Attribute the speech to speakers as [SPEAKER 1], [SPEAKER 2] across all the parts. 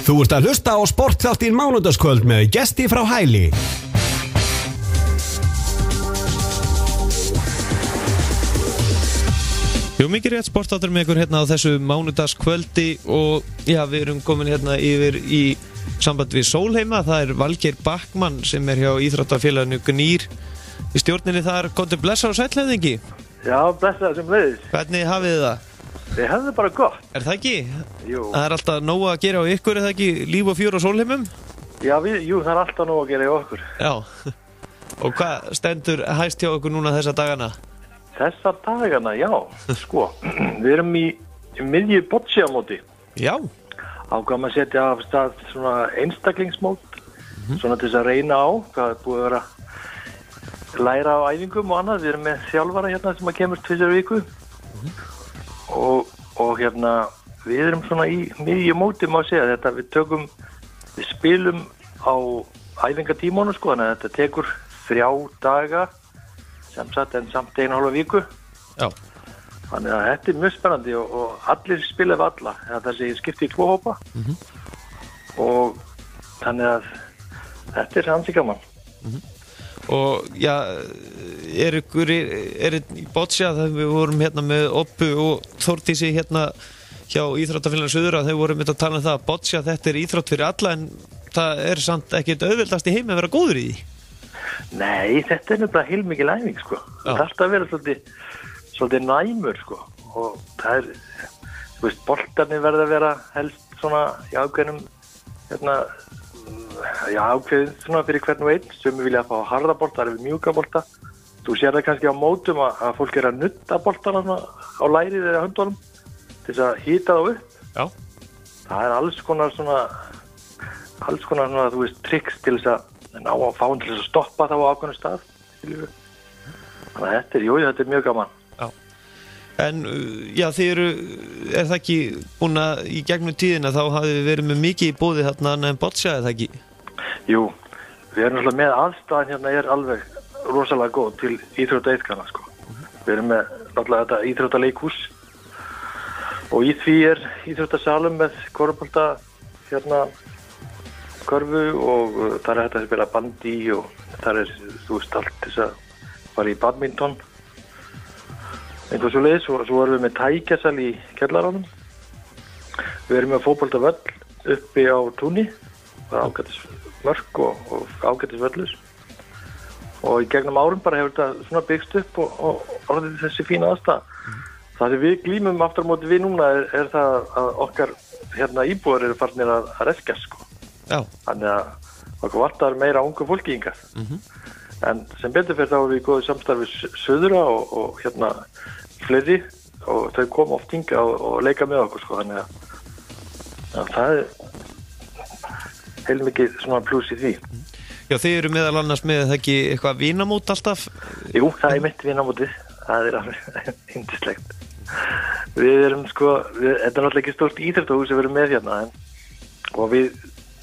[SPEAKER 1] Þú ert að hlusta á sportþáttinn mánudagskvöld með gesti frá Hæli.
[SPEAKER 2] Jú, mikið rétt sportþáttur með ykkur hérna á þessu mánudagskvöldi og já, við erum komin hérna yfir í samband við Sólheima. Það er Valgeir Backman sem er hjá íþróttafélaginu Gnýr í stjórninni þar. Komdu blessaður og sæll, hefðingi?
[SPEAKER 3] Já, blessaður sem leiðis.
[SPEAKER 2] Hvernig hafið þið það?
[SPEAKER 3] Við hefðum bara gott.
[SPEAKER 2] Er það ekki?
[SPEAKER 3] Jú.
[SPEAKER 2] Það er alltaf nóg að gera á ykkur, er það ekki? Líf og fjör á Sólheimum?
[SPEAKER 3] Já, jú, það er alltaf nóg að gera í okkur.
[SPEAKER 2] Já. Og hvað stendur hæst hjá okkur núna þessa dagana?
[SPEAKER 3] Þessa dagana, já, sko. Við erum í miðju bocciamóti.
[SPEAKER 2] Já.
[SPEAKER 3] Ákvæm að setja af stað svona einstaklingsmót, svona til þess að reyna á hvað er búið að vera læra á æfingum og annað. Við erum með þjálfara hérna sem að kemur 2 viku. Og hérna við erum svona í miðju móti, má segja þetta. Við spilum á æfingatímanu, sko, þannig að þetta tekur 3 daga sem sagt, en samt 1,5 viku.
[SPEAKER 2] Já.
[SPEAKER 3] Þannig að þetta er mjög spennandi og allir spila við alla. Þessi skipti í 2 hópa. Og þannig að þetta er hansi gaman.
[SPEAKER 2] Og já, er í boccia, þegar við vorum hérna með Oppu og Þórdísi hérna hjá Íþróttafélaginu Suður, að þau vorum að tala um það að boccia, þetta er íþrótt fyrir alla, en það er samt ekkert auðveldast í heimi að vera góður í því.
[SPEAKER 3] Nei, þetta er nefnilega heilmikil æfing, sko. Það er alltaf að vera svolítið næmur, sko. Og það er, þú veist, boltarnir verða að vera helst svona í ákveðnum, hérna, ákveðin svona fyrir hvern og einn. Sumir vilja fá harðabolta, það er mjúka bolta. Þú sér það kannski á mótum að fólk er að nutta boltana á lærið eða höndunum til þess að hita þá upp.
[SPEAKER 2] Já. Það
[SPEAKER 3] er alls konar svona, þú veist, tricks til þess að ná að fá til þess að stoppa þá á ákveðnum stað. Þannig að þetta er mjög gaman.
[SPEAKER 2] Já. En já, er það ekki búin að í gegnum tíðina þá hafið við verið með mikið í bóði þarna en boccia, er það ekki? Jú,
[SPEAKER 3] við erum alltaf með aðstæðan hérna er alveg rosalega góð til íþróttaiðkana, sko. Við erum með alltaf þetta íþróttaleikhús og í því er íþróttasalum með körfubolta hérna körfu og þar er þetta að spila bandi og þar er, þú veist, allt þess að fara í badminton. Einhver svoleiðis, og svo erum við með tækjasal í kjallaranum. Við erum með fótboltavöll uppi á túni, það er ágætis mörk og ágætis völlur. Og í gegnum árum bara hefur þetta svona byggst upp og orðið þessi fína aðstæða. Það sem við glímum aftur á móti við núna er það að okkar hérna íbúar eru farnir að reskast, sko.
[SPEAKER 2] Já.
[SPEAKER 3] Þannig að okkur vantar meira ungu fólki hingað. En sem betur fyrir þá erum við í góðu samstarfi Suðura og hérna fleiri og þau koma oft hingað og leika með okkur, sko. Þannig að það er heilmikið svona pluss í því.
[SPEAKER 2] Já, þið eru meðal annars með það ekki eitthvað vínamót alltaf?
[SPEAKER 3] Jú, það er mitt vínamótið. Það er alveg yndislegt. Við erum, sko, þetta er náttúrulega ekki stórt íþróttahús sem við erum með hérna, og við,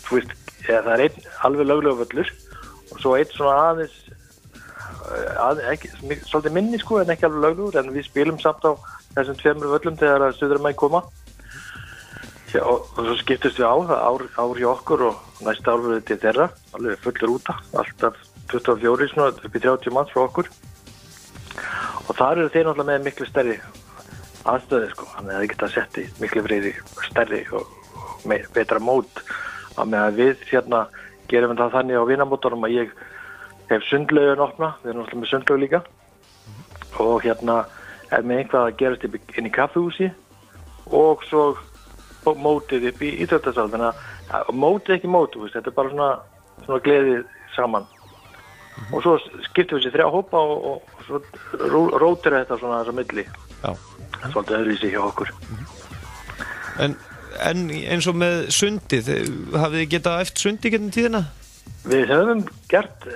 [SPEAKER 3] þú veist, það er einn alveg löglegur völlur og svo einn svona aðeins svolítið minni, sko, en ekki alveg löglegur, en við spilum samt á þessum 2 völlum þegar að Suðurmenn koma. Já, og svo skiptust við á það ár hjá okkur og næsta ár verður til þeirra, alveg fullur úta, alltaf 24 svona upp í 30 manns frá okkur. Og þar eru þeir náttúrulega með miklu stærri aðstöðu, sko, þannig að það geta sett í miklu fleiri stærri og betra mót. Þannig að við hérna gerum það þannig á vinamótunum að ég hef sundlaugin opna, við erum náttúrulega með sundlaug líka, og hérna er með einhvað að gerast inn í kaffihúsi og svo mótið upp í íþróttasal. Þannig að mótið ekki mót, þetta er bara svona gleðið saman. Og svo skiptum við sér 3 hópa og svo rótir þetta svona þess að milli.
[SPEAKER 2] Já.
[SPEAKER 3] Svolítið öðruvísi hjá okkur.
[SPEAKER 2] En eins og með sundið, hafið þið getað æft sundi gegnum tíðina?
[SPEAKER 3] Við höfum gert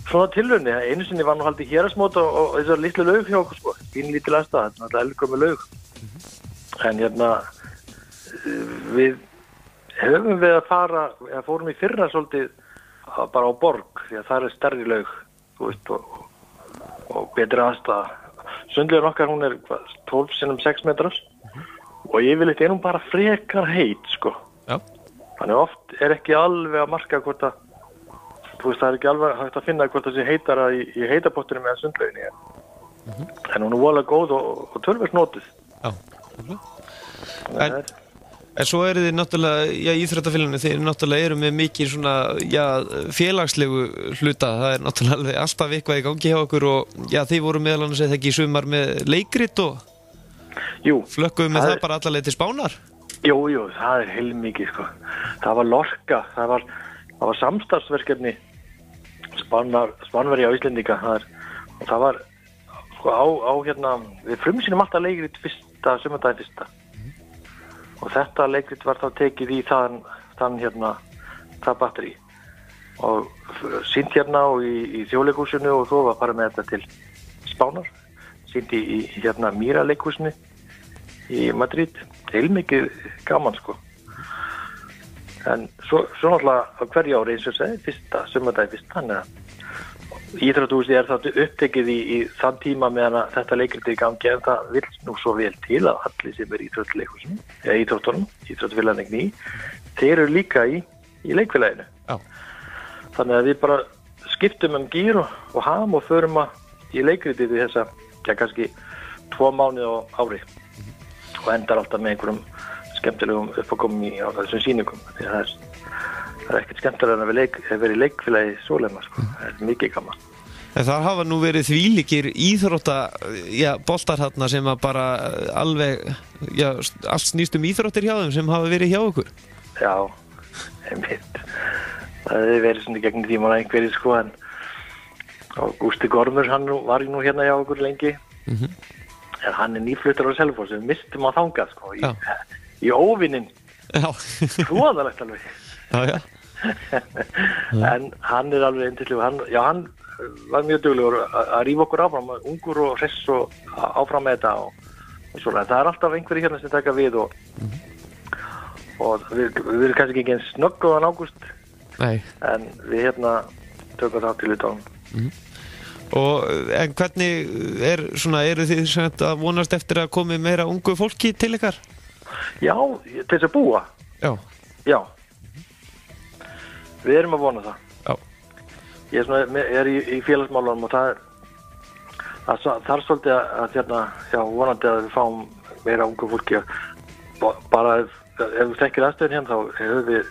[SPEAKER 3] svona tilraunir. Einu sinni var nú haldið héraðsmót og þessar litlu laug hjá okkur, sko. Pínlítil aðstæða, þetta er náttúrulega eldgömul laug. En hérna, við höfum við að fórum í fyrra svolítið bara á Borg, því að það er stærri laug, þú veist, og betri aðstæða. Sundlaugin okkar, hún er 12 sinnum 6 metrar og yfirleitt er hún bara frekar heit, sko. Þannig oft ekki alveg að marka hvort að, þú veist, það ekki alveg hægt að finna hvort það sé heitara í heitabottunum eða sundlauginni. En hún voðalega góð og tölvöld notuð.
[SPEAKER 2] Já. En svo eru þið náttúrulega, íþróttafélaginu, þið náttúrulega eru með mikið svona, félagslegu hluta. Það er náttúrulega alltaf eitthvað í gangi hjá okkur og þið voru meðal annars eða ekki í sumar með leikrit og flökkuðu með það bara alla leið til Spánar.
[SPEAKER 3] Jú, það er heilmikið, sko. Það var Lorca, það var samstarfsverkefni Spánverja á Íslendinga. Og það var, sko, við frumsýnum alltaf leikrit sumardaginn fyrsta. Og þetta leikrit var þá tekið í það batteri. Og sýnt hérna og í Þjóðleikhúsinu og svo var bara með þetta til Spánar. Sýnt í Mýra leikhúsinu í Madrid. Heilmikið gaman, sko. En svo náttúrulega á hverju ári eins og segi, sumardaginn fyrsta, þannig að íþróttahúsið það upptekið í þann tíma meðan að þetta leikrit í gangi, en það vill nú svo vel til að allir sem er íþróttleikhúsinu, íþróttafélaginu, þeir eru líka í leikfélaginu. Já. Þannig að við bara skiptum gír og ham og förum í leikritið í þessa, kannski 2 mánuði á ári. Og endar alltaf með einhverjum skemmtilegum uppákomum á þessum sýningum. Því að það er ekkert skemmtilega en að vera í leikfélagi svoleima, sko. Það er mikið gaman.
[SPEAKER 2] En það hafa nú verið þvílíkir boltar þarna sem að bara alveg, allt snýst íþróttir hjá þeim sem hafa verið hjá okkur.
[SPEAKER 3] Já, einmitt. Það hefur verið svona gegnum tíman einhverjir, sko, en Gústi Gormur, hann var nú hérna hjá okkur lengi. En hann er nýfluttur á Selfoss, við mistum á þangað, sko, í óvinnin. Já. Hróðalegt alveg.
[SPEAKER 2] Já.
[SPEAKER 3] En hann er alveg eintillu, hann var mjög duglegur að rífa okkur áfram, ungur og hress og áfram með þetta og svona. Það er alltaf einhverjir hérna sem taka við og við erum kannski ekki eins snögg ágúst. Nei. En við tökum það til utan.
[SPEAKER 2] En hvernig eru þið að vonast eftir að komi meira ungu fólki til ykkar?
[SPEAKER 3] Já, til þess að búa. Já. Við erum að vona það. Já. Ég er í félagsmálunum og það er svolítið að vonandi að við fáum meira ungu fólki. Bara ef þú þekkir aðstöðin hérna þá hefur við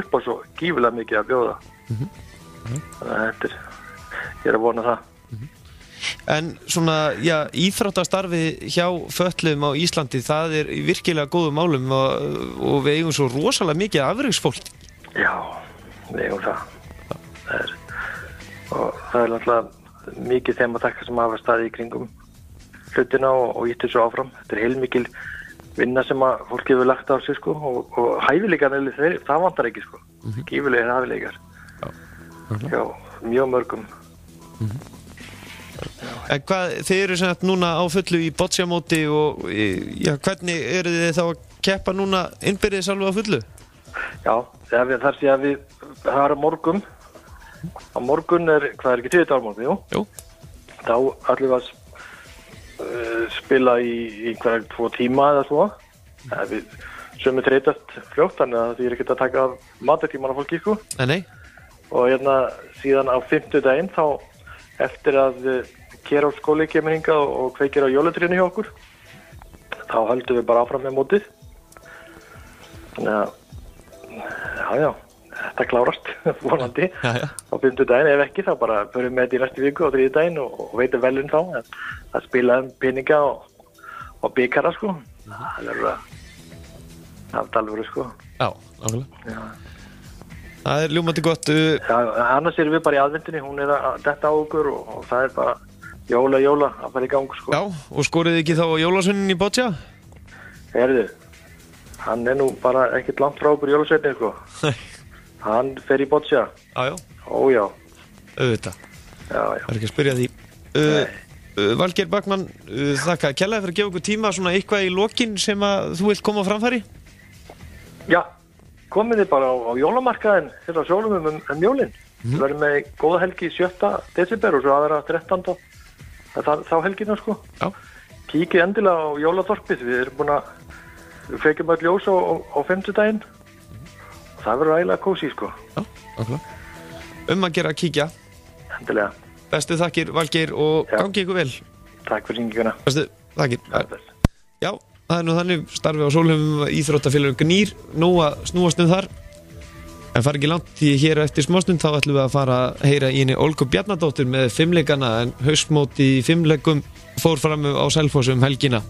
[SPEAKER 3] upp á svo gífulega mikið að bjóða. Þannig að ég er að vona það.
[SPEAKER 2] En svona, íþróttastarfi hjá fötluðum á Íslandi, það er í virkilega góðum málum og við eigum svo rosalega mikið afreksfólk.
[SPEAKER 3] Já, við eigum það. Og það er náttúrulega mikið þeim að þakka sem hafa staði í kringum hlutina og ýttu svo áfram. Þetta er heilmikil vinna sem að fólk hefur lagt á sig, sko, og hæfileikar, það vantar ekki, sko. Gífulegir hæfileikar. Já, mjög mörgum.
[SPEAKER 2] En þið eru sem sagt núna á fullu í bocciamóti og hvernig eru þið þá að keppa núna innbyrðis alveg á fullu?
[SPEAKER 3] Já, þar sé að það er á morgun. Á morgun hvað er ekki 20 dagar morgun, jú? Þá ætlum við að spila í einhverja 2 tíma eða svo. Við sömum þreytast fljótt, þannig að því er ekki að taka matartíman á fólki, sko.
[SPEAKER 2] Nei.
[SPEAKER 3] Og síðan á 50 daginn þá eftir að Kjærós skóli kemur hingað og kveikir á jólatrénu hjá okkur, þá höldum við bara áfram með mótið. Þannig að, þetta klárast, vonandi, á 50 daginn. Ef ekki, þá bara förum við með þetta í næstu viku á 3. daginn og veitum velun þá. Það spila peninga og bikara, sko. Það er alveg, sko. Já, nákvæmlega. Já.
[SPEAKER 2] Það er ljúmandi gott.
[SPEAKER 3] Já, annars erum við bara í aðvendunni, hún er að detta á okkur og það er bara jóla að fara í gang, sko.
[SPEAKER 2] Já, og skorið ekki þá á jólasveinninn í Boccia?
[SPEAKER 3] Heyrðu, hann er nú bara ekkert langt frá okkur jólasveinninn, sko. Hann fer í Boccia.
[SPEAKER 2] Já.
[SPEAKER 3] Ójá.
[SPEAKER 2] Auðvitað.
[SPEAKER 3] Já.
[SPEAKER 2] Það er ekki að spyrja því. Valgeir Backman, þakka kærlega fyrir að gefa okkur tíma svona eitthvað í lokin sem að þú vilt koma á framfæri? Já.
[SPEAKER 3] Komið þið bara á jólamarkaðinn hérna á Sólum jólinn. Við verðum með góða helgi 7. desember og svo aðra 13. Þá helgina, sko. Já. Kíkið endilega á jólaþorpið. Við erum búin að við kveikjum öll ljós á 5. daginn. það verður ægilega kósí sko.
[SPEAKER 2] Já, okkur. Að gera að kíkja.
[SPEAKER 3] Endilega.
[SPEAKER 2] Bestu þakkir, Valgeir, og gangi ykkur vel.
[SPEAKER 3] Takk fyrir hringinguna.
[SPEAKER 2] Bestu þakkir. Já, það nú þannig starfi á Sólheimum íþróttafélaginu Gnýr, nú að snúast þar. En fara ekki langt því hér eftir smástund þá ætlum við að fara að heyra í henni Olgu Bjarnadóttur með 5 leikana en haustmót í 5 leikum fór fram á Selfossi helgina.